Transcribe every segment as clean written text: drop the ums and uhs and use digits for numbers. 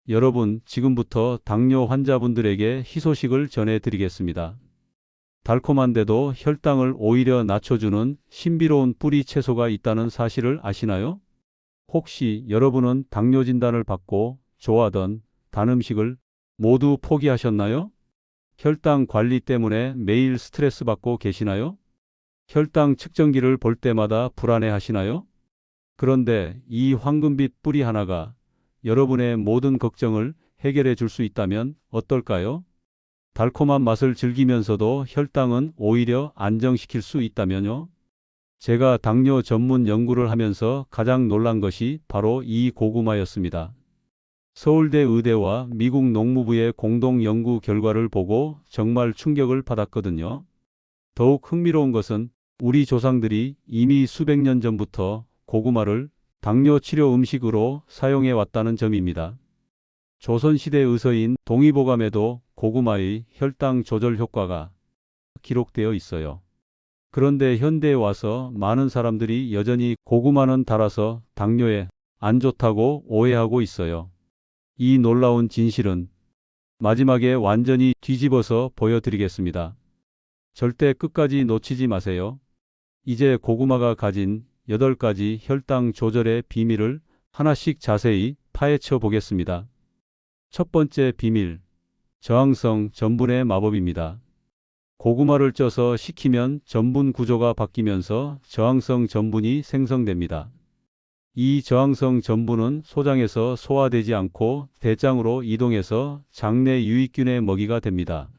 여러분, 지금부터 당뇨 환자분들에게 희소식을 전해드리겠습니다. 달콤한데도 혈당을 오히려 낮춰주는 신비로운 뿌리 채소가 있다는 사실을 아시나요? 혹시 여러분은 당뇨 진단을 받고 좋아하던 단 음식을 모두 포기하셨나요? 혈당 관리 때문에 매일 스트레스 받고 계시나요? 혈당 측정기를 볼 때마다 불안해 하시나요? 그런데 이 황금빛 뿌리 하나가 여러분의 모든 걱정을 해결해 줄 수 있다면 어떨까요? 달콤한 맛을 즐기면서도 혈당은 오히려 안정시킬 수 있다면요? 제가 당뇨 전문 연구를 하면서 가장 놀란 것이 바로 이 고구마였습니다. 서울대 의대와 미국 농무부의 공동 연구 결과를 보고 정말 충격을 받았거든요. 더욱 흥미로운 것은 우리 조상들이 이미 수백 년 전부터 고구마를 당뇨 치료 음식으로 사용해 왔다는 점입니다. 조선시대 의서인 동의보감에도 고구마의 혈당 조절 효과가 기록되어 있어요. 그런데 현대에 와서 많은 사람들이 여전히 고구마는 달아서 당뇨에 안 좋다고 오해하고 있어요. 이 놀라운 진실은 마지막에 완전히 뒤집어서 보여드리겠습니다. 절대 끝까지 놓치지 마세요. 이제 고구마가 가진 8가지 혈당 조절의 비밀을 하나씩 자세히 파헤쳐 보겠습니다. 첫 번째 비밀, 저항성 전분의 마법입니다. 고구마를 쪄서 식히면 전분 구조가 바뀌면서 저항성 전분이 생성됩니다. 이 저항성 전분은 소장에서 소화되지 않고 대장으로 이동해서 장내 유익균의 먹이가 됩니다.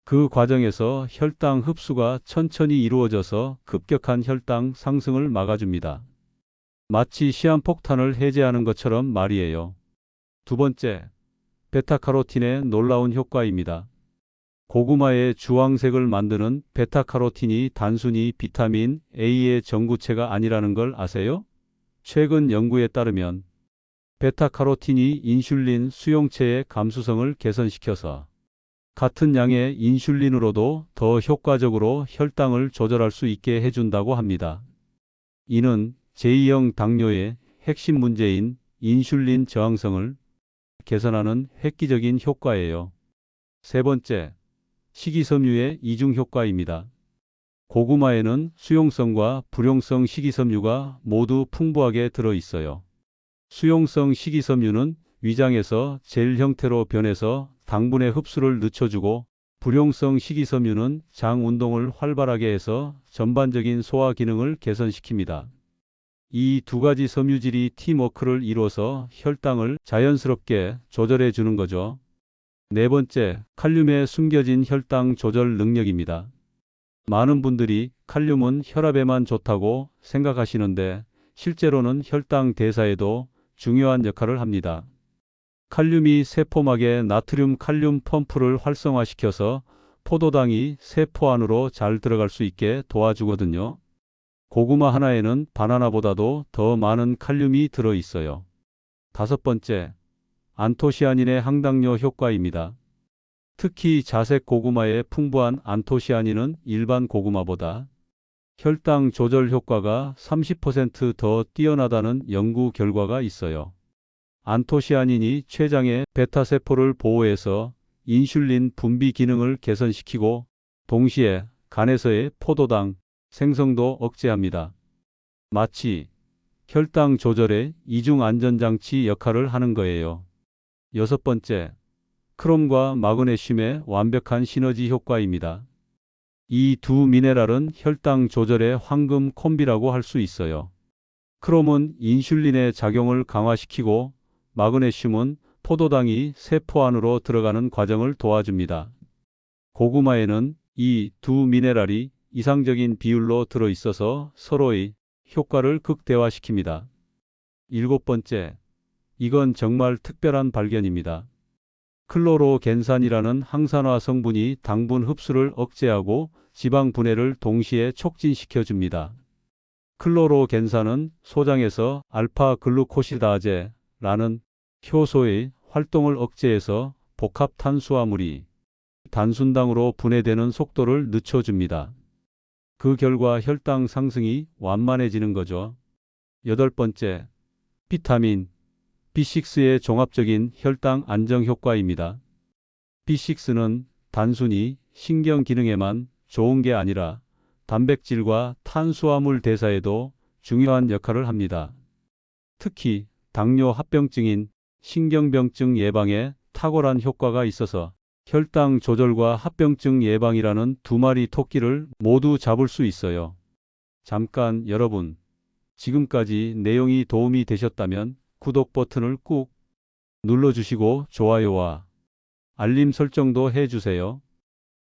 그 과정에서 혈당 흡수가 천천히 이루어져서 급격한 혈당 상승을 막아줍니다. 마치 시한폭탄을 해제하는 것처럼 말이에요. 두 번째, 베타카로틴의 놀라운 효과입니다. 고구마의 주황색을 만드는 베타카로틴이 단순히 비타민 A의 전구체가 아니라는 걸 아세요? 최근 연구에 따르면 베타카로틴이 인슐린 수용체의 감수성을 개선시켜서 같은 양의 인슐린으로도 더 효과적으로 혈당을 조절할 수 있게 해준다고 합니다. 이는 제2형 당뇨의 핵심 문제인 인슐린 저항성을 개선하는 획기적인 효과예요. 세 번째, 식이섬유의 이중 효과입니다. 고구마에는 수용성과 불용성 식이섬유가 모두 풍부하게 들어 있어요. 수용성 식이섬유는 위장에서 젤 형태로 변해서 당분의 흡수를 늦춰주고, 불용성 식이섬유는 장 운동을 활발하게 해서 전반적인 소화 기능을 개선시킵니다. 이 두 가지 섬유질이 팀워크를 이루어서 혈당을 자연스럽게 조절해 주는 거죠. 네 번째, 칼륨의 숨겨진 혈당 조절 능력입니다. 많은 분들이 칼륨은 혈압에만 좋다고 생각하시는데 실제로는 혈당 대사에도 중요한 역할을 합니다. 칼륨이 세포막의 나트륨 칼륨 펌프를 활성화시켜서 포도당이 세포 안으로 잘 들어갈 수 있게 도와주거든요. 고구마 하나에는 바나나보다도 더 많은 칼륨이 들어 있어요. 다섯 번째, 안토시아닌의 항당뇨 효과입니다. 특히 자색 고구마의 풍부한 안토시아닌은 일반 고구마보다 혈당 조절 효과가 30% 더 뛰어나다는 연구 결과가 있어요. 안토시아닌이 췌장의 베타세포를 보호해서 인슐린 분비 기능을 개선시키고 동시에 간에서의 포도당 생성도 억제합니다. 마치 혈당 조절의 이중 안전장치 역할을 하는 거예요. 여섯 번째, 크롬과 마그네슘의 완벽한 시너지 효과입니다. 이 두 미네랄은 혈당 조절의 황금 콤비라고 할 수 있어요. 크롬은 인슐린의 작용을 강화시키고 마그네슘은 포도당이 세포 안으로 들어가는 과정을 도와줍니다. 고구마에는 이 두 미네랄이 이상적인 비율로 들어 있어서 서로의 효과를 극대화시킵니다. 일곱 번째, 이건 정말 특별한 발견입니다. 클로로겐산이라는 항산화 성분이 당분 흡수를 억제하고 지방 분해를 동시에 촉진시켜 줍니다. 클로로겐산은 소장에서 알파글루코시다제라는 효소의 활동을 억제해서 복합 탄수화물이 단순당으로 분해되는 속도를 늦춰줍니다. 그 결과 혈당 상승이 완만해지는 거죠. 여덟 번째, 비타민 B6의 종합적인 혈당 안정 효과입니다. B6는 단순히 신경 기능에만 좋은 게 아니라 단백질과 탄수화물 대사에도 중요한 역할을 합니다. 특히 당뇨 합병증인 신경병증 예방에 탁월한 효과가 있어서 혈당 조절과 합병증 예방이라는 두 마리 토끼를 모두 잡을 수 있어요. 잠깐 여러분, 지금까지 내용이 도움이 되셨다면 구독 버튼을 꾹 눌러주시고 좋아요와 알림 설정도 해주세요.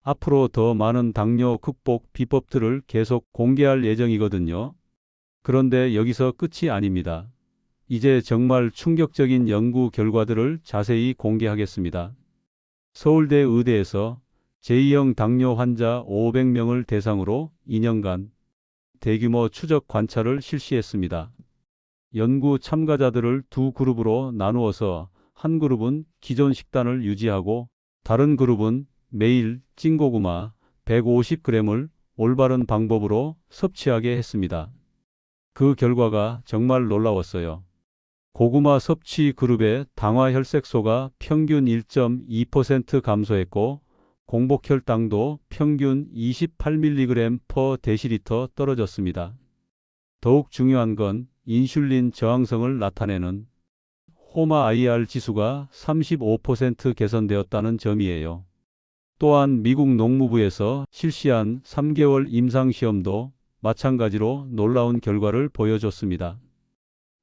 앞으로 더 많은 당뇨 극복 비법들을 계속 공개할 예정이거든요. 그런데 여기서 끝이 아닙니다. 이제 정말 충격적인 연구 결과들을 자세히 공개하겠습니다. 서울대 의대에서 제2형 당뇨 환자 500명을 대상으로 2년간 대규모 추적 관찰을 실시했습니다. 연구 참가자들을 두 그룹으로 나누어서 한 그룹은 기존 식단을 유지하고 다른 그룹은 매일 찐고구마 150g을 올바른 방법으로 섭취하게 했습니다. 그 결과가 정말 놀라웠어요. 고구마 섭취 그룹의 당화혈색소가 평균 1.2% 감소했고 공복혈당도 평균 28mg/dL 떨어졌습니다. 더욱 중요한 건 인슐린 저항성을 나타내는 호마-IR 지수가 35% 개선되었다는 점이에요. 또한 미국 농무부에서 실시한 3개월 임상시험도 마찬가지로 놀라운 결과를 보여줬습니다.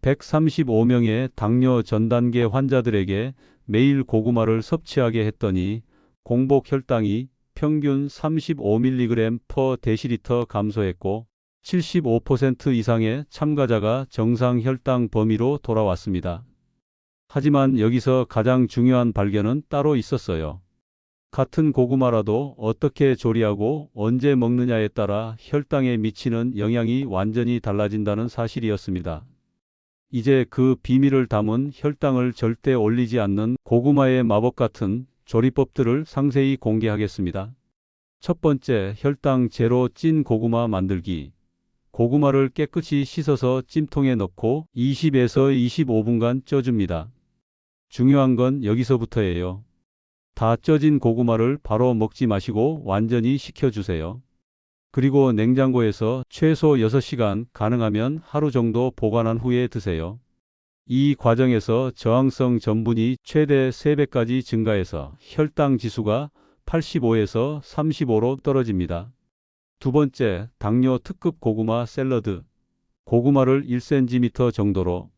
135명의 당뇨 전단계 환자들에게 매일 고구마를 섭취하게 했더니 공복 혈당이 평균 35mg/dL 감소했고 75% 이상의 참가자가 정상 혈당 범위로 돌아왔습니다. 하지만 여기서 가장 중요한 발견은 따로 있었어요. 같은 고구마라도 어떻게 조리하고 언제 먹느냐에 따라 혈당에 미치는 영향이 완전히 달라진다는 사실이었습니다. 이제 그 비밀을 담은 혈당을 절대 올리지 않는 고구마의 마법 같은 조리법들을 상세히 공개하겠습니다. 첫 번째, 혈당 제로 찐 고구마 만들기. 고구마를 깨끗이 씻어서 찜통에 넣고 20에서 25분간 쪄줍니다. 중요한 건 여기서부터예요. 다 쪄진 고구마를 바로 먹지 마시고 완전히 식혀주세요. 그리고 냉장고에서 최소 6시간, 가능하면 하루 정도 보관한 후에 드세요. 이 과정에서 저항성 전분이 최대 3배까지 증가해서 혈당 지수가 85에서 35로 떨어집니다. 두 번째, 당뇨 특급 고구마 샐러드. 고구마를 1cm 정도로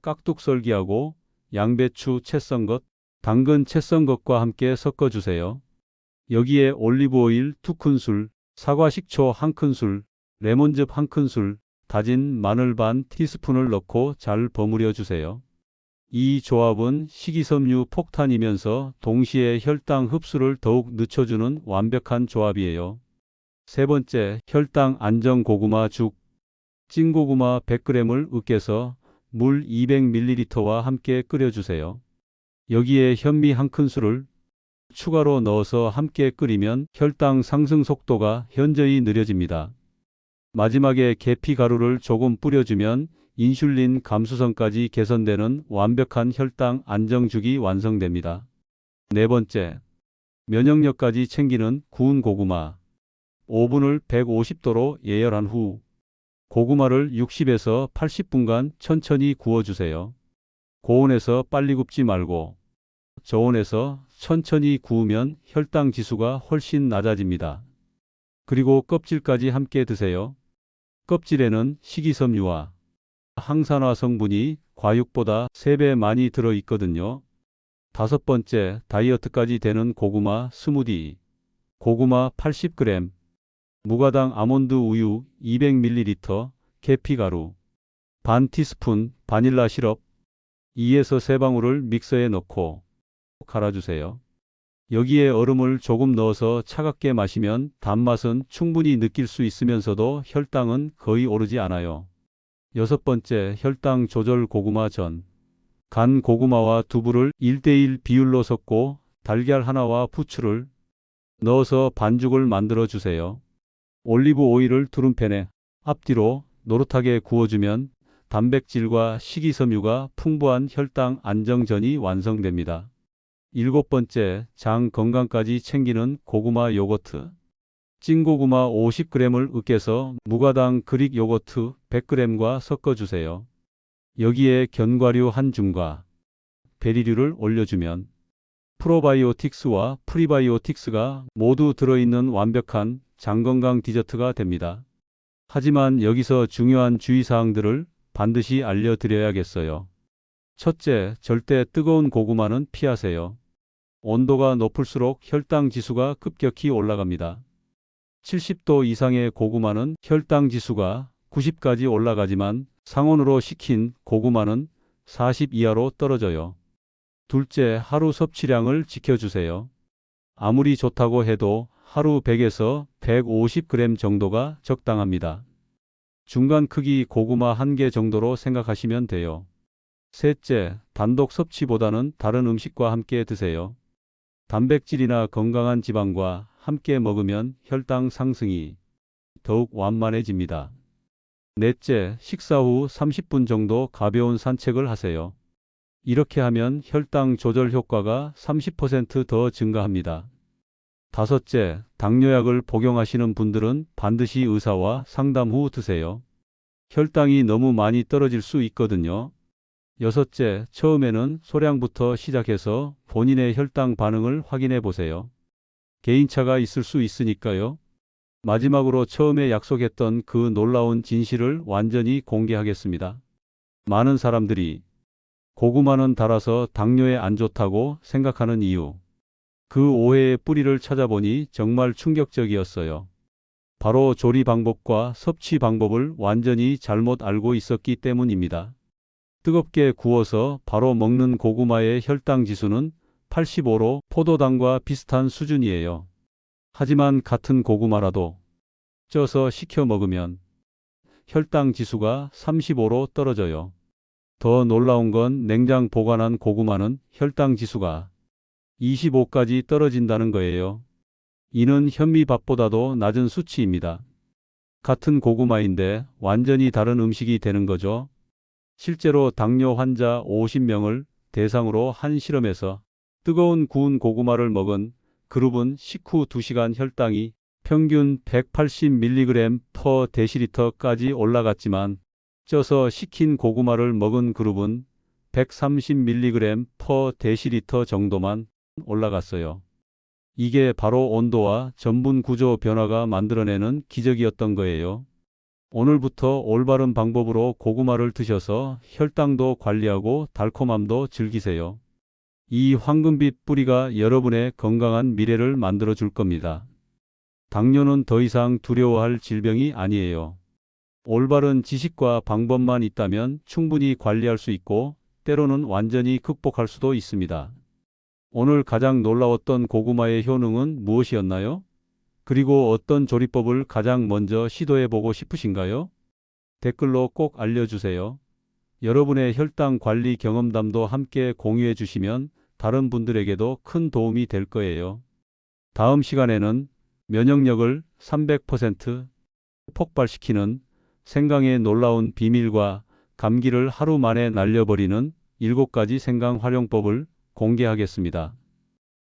깍둑 썰기하고 양배추 채 썬 것, 당근 채 썬 것과 함께 섞어주세요. 여기에 올리브오일 2큰술, 사과 식초 1큰술, 레몬즙 1큰술, 다진 마늘 반 티스푼을 넣고 잘 버무려 주세요. 이 조합은 식이섬유 폭탄이면서 동시에 혈당 흡수를 더욱 늦춰주는 완벽한 조합이에요. 세 번째, 혈당 안정 고구마 죽. 찐고구마 100g을 으깨서 물 200ml와 함께 끓여주세요. 여기에 현미 1큰술을 추가로 넣어서 함께 끓이면 혈당 상승 속도가 현저히 느려집니다. 마지막에 계피 가루를 조금 뿌려주면 인슐린 감수성까지 개선되는 완벽한 혈당 안정죽이 완성됩니다. 네 번째, 면역력까지 챙기는 구운 고구마. 오븐을 150도로 예열한 후 고구마를 60에서 80분간 천천히 구워주세요. 고온에서 빨리 굽지 말고 저온에서 천천히 구우면 혈당 지수가 훨씬 낮아집니다. 그리고 껍질까지 함께 드세요. 껍질에는 식이섬유와 항산화 성분이 과육보다 3배 많이 들어 있거든요. 다섯 번째, 다이어트까지 되는 고구마 스무디. 고구마 80g, 무가당 아몬드 우유 200ml, 계피가루 반 티스푼, 바닐라 시럽 2에서 3방울을 믹서에 넣고 갈아주세요. 여기에 얼음을 조금 넣어서 차갑게 마시면 단맛은 충분히 느낄 수 있으면서도 혈당은 거의 오르지 않아요. 여섯 번째, 혈당 조절 고구마 전. 간 고구마와 두부를 1:1 비율로 섞고 달걀 하나와 부추를 넣어서 반죽을 만들어 주세요. 올리브 오일을 두른 팬에 앞뒤로 노릇하게 구워주면 단백질과 식이섬유가 풍부한 혈당 안정전이 완성됩니다. 7번째, 장 건강까지 챙기는 고구마 요거트. 찐고구마 50g을 으깨서 무가당 그릭 요거트 100g과 섞어주세요. 여기에 견과류 한 줌과 베리류를 올려주면 프로바이오틱스와 프리바이오틱스가 모두 들어있는 완벽한 장건강 디저트가 됩니다. 하지만 여기서 중요한 주의사항들을 반드시 알려드려야겠어요. 첫째, 절대 뜨거운 고구마는 피하세요. 온도가 높을수록 혈당 지수가 급격히 올라갑니다. 70도 이상의 고구마는 혈당 지수가 90까지 올라가지만 상온으로 식힌 고구마는 40 이하로 떨어져요. 둘째, 하루 섭취량을 지켜주세요. 아무리 좋다고 해도 하루 100에서 150g 정도가 적당합니다. 중간 크기 고구마 1개 정도로 생각하시면 돼요. 셋째, 단독 섭취보다는 다른 음식과 함께 드세요. 단백질이나 건강한 지방과 함께 먹으면 혈당 상승이 더욱 완만해집니다. 넷째, 식사 후 30분 정도 가벼운 산책을 하세요. 이렇게 하면 혈당 조절 효과가 30% 더 증가합니다. 다섯째, 당뇨약을 복용하시는 분들은 반드시 의사와 상담 후 드세요. 혈당이 너무 많이 떨어질 수 있거든요. 여섯째, 처음에는 소량부터 시작해서 본인의 혈당 반응을 확인해 보세요. 개인차가 있을 수 있으니까요. 마지막으로 처음에 약속했던 그 놀라운 진실을 완전히 공개하겠습니다. 많은 사람들이 고구마는 달아서 당뇨에 안 좋다고 생각하는 이유. 그 오해의 뿌리를 찾아보니 정말 충격적이었어요. 바로 조리 방법과 섭취 방법을 완전히 잘못 알고 있었기 때문입니다. 뜨겁게 구워서 바로 먹는 고구마의 혈당 지수는 85로 포도당과 비슷한 수준이에요. 하지만 같은 고구마라도 쪄서 식혀 먹으면 혈당 지수가 35로 떨어져요. 더 놀라운 건 냉장 보관한 고구마는 혈당 지수가 25까지 떨어진다는 거예요. 이는 현미밥보다도 낮은 수치입니다. 같은 고구마인데 완전히 다른 음식이 되는 거죠. 실제로 당뇨 환자 50명을 대상으로 한 실험에서 뜨거운 구운 고구마를 먹은 그룹은 식후 2시간 혈당이 평균 180mg/dl까지 올라갔지만 쪄서 식힌 고구마를 먹은 그룹은 130mg/dl 정도만 올라갔어요. 이게 바로 온도와 전분 구조 변화가 만들어내는 기적이었던 거예요. 오늘부터 올바른 방법으로 고구마를 드셔서 혈당도 관리하고 달콤함도 즐기세요. 이 황금빛 뿌리가 여러분의 건강한 미래를 만들어 줄 겁니다. 당뇨는 더 이상 두려워할 질병이 아니에요. 올바른 지식과 방법만 있다면 충분히 관리할 수 있고 때로는 완전히 극복할 수도 있습니다. 오늘 가장 놀라웠던 고구마의 효능은 무엇이었나요? 그리고 어떤 조리법을 가장 먼저 시도해보고 싶으신가요? 댓글로 꼭 알려주세요. 여러분의 혈당 관리 경험담도 함께 공유해 주시면 다른 분들에게도 큰 도움이 될 거예요. 다음 시간에는 면역력을 300% 폭발시키는 생강의 놀라운 비밀과 감기를 하루 만에 날려버리는 7가지 생강 활용법을 공개하겠습니다.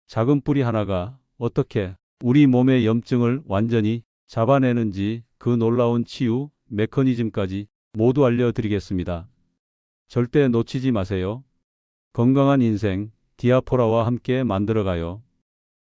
작은 뿌리 하나가 어떻게 우리 몸의 염증을 완전히 잡아내는지 그 놀라운 치유 메커니즘까지 모두 알려드리겠습니다. 절대 놓치지 마세요. 건강한 인생 디아포라와 함께 만들어가요.